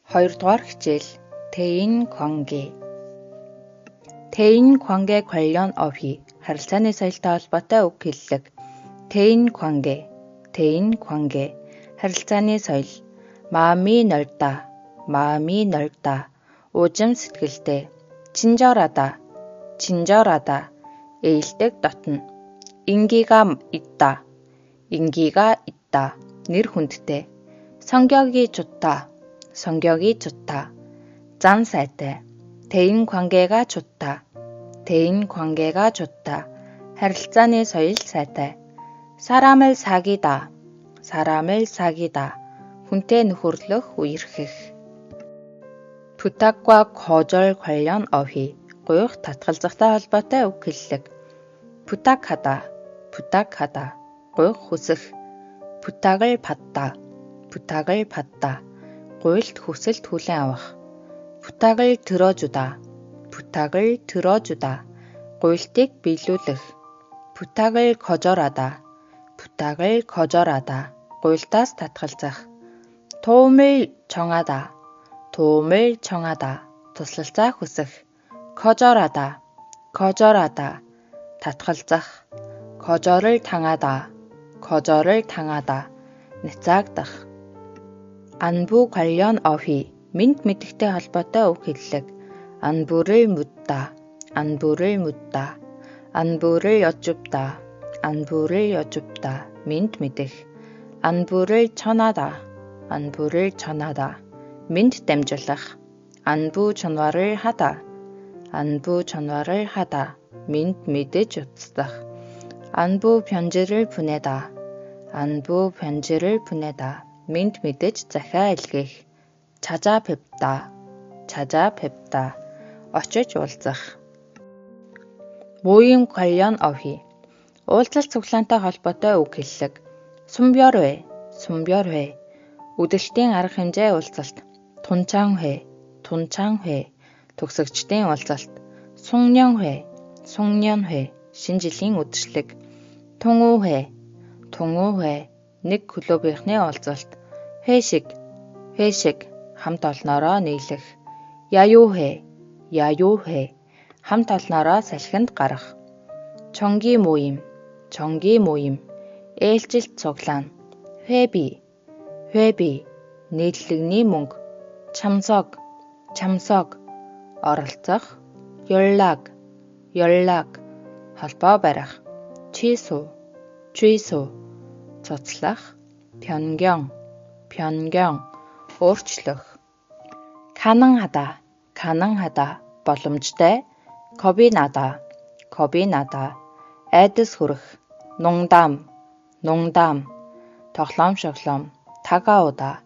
2дугаар хичээл 대인 관계. 대인 관계 관련 어휘, харилцааны соёлтой холбоотой үг хэллэг. 대인 관계, харилцааны соёл. 마음이 넓다, уужим сэтгэлтэй. 친절하다, ээлдэг дотно. 인기가 있다, нэр хүндтэй. 성격이 좋다, 짠 сайтай. 대인 관계가 좋다, харилцааны соёл сайтай. 사람을 사귀다, хүнтэй нөхөрлөх, үерхэх. 부탁과 거절 관련 어휘, гуйх татгалзахтай холбоотой үг хэллэг. 부탁하다, гуйх хүсэх. 부탁을 받다, гуйлт хүсэлт хүлээн авах. 부탁을 들어주다, гуйлтыг биелүүлэх. 부탁을 거절하다, гуйлтаас татгалзах. 도움을 정하다, туслалцаа хүсэх. 거절하다, татгалзах. 거절을 당하다, няцаагдах. 안부 관련 어휘, мэд мэдэгтэй холбоотой үг хэллэг. 안부를 묻다, 안부를 여쭙다, мэд мэдэх. 안부를 전하다, мэд дамжуулах. 안부 전화를 하다, мэд мэдэж устгах. 안부 편지를 보내다, мэд мэдэж захиа илгээх. 찾아뵙다, очиж уулзах. 모임 관련 어휘, уулзалт цуглаантай холбоотой үг хэллэг. 순별회, үдэлтийн арга хэмжээ уулзалт. 동창회, төгсөгчдийн уулзалт. 송년회, шинэ жилийн үдшилэг. 동호회, нэг клубийнхны уулзалт. 회식, хамт олноороо нийлэх. 야유회, хамт олноороо салхинд гарах. 정기 모임, ээлжилт цуглаан. 회비, нийтлэгний мөнгө. 참석, оролцох. 연락, холбоо барих. 취소, цуцлах. 변경, өөрчлөх. 가능하다, боломжтой. 겁이 나다, айдас хүрэх. 농담, тоглоом шоглоом. 다가오다,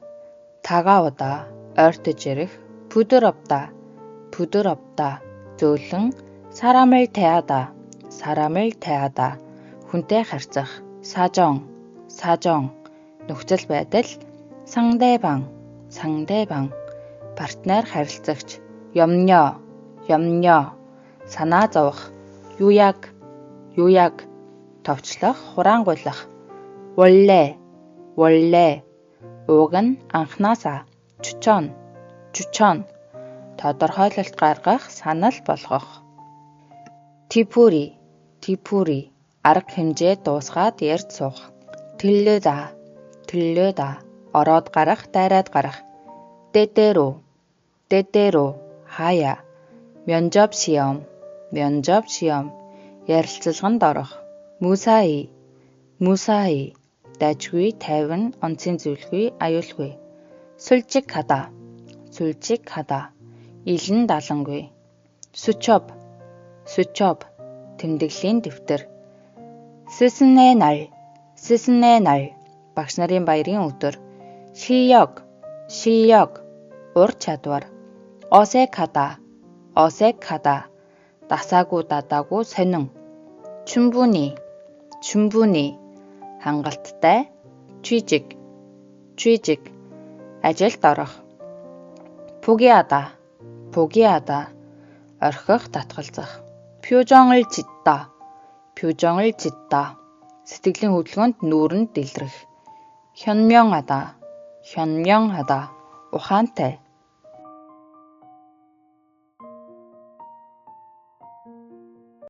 ойртож ирэх. 부드럽다, зөөлөн. 사람을 대하다, хүнтэй харьцах. 사정, нөхцөл байдал. 상대방, партнер харилцагч. 염려, санаа зовох. 요약, товчлох, хураангуйлах. 원래, уг нь анхнаасаа. 추천, тодорхойлолт гаргах, санал болгох. 뒤풀이, арга хэмжээ дуусгаад ярьж суух. 들르다, ороод гарах, дайраад гарах. 때때로, 하야. 면접 시험, ярилцлаганд орох. 무사히, дайжгүй, тайван, онцын зүйлгүй, аюулгүй. 솔직하다, илэн далангүй. 수첩, тэмдэглэлийн дэвтэр. 스승의 날, багш нарын баярын өдөр. 실력, ур чадвар. 어색하다, дасаагүй сонин. 충분히, хангалттай. 취직, ажилд орох. 포기하다, орхих, татгалзах. 표정을 짓다, сэтгэлийн хөдөлгөөнд нүүрэнд дэлгэрэх. 현명하다, ухаантай.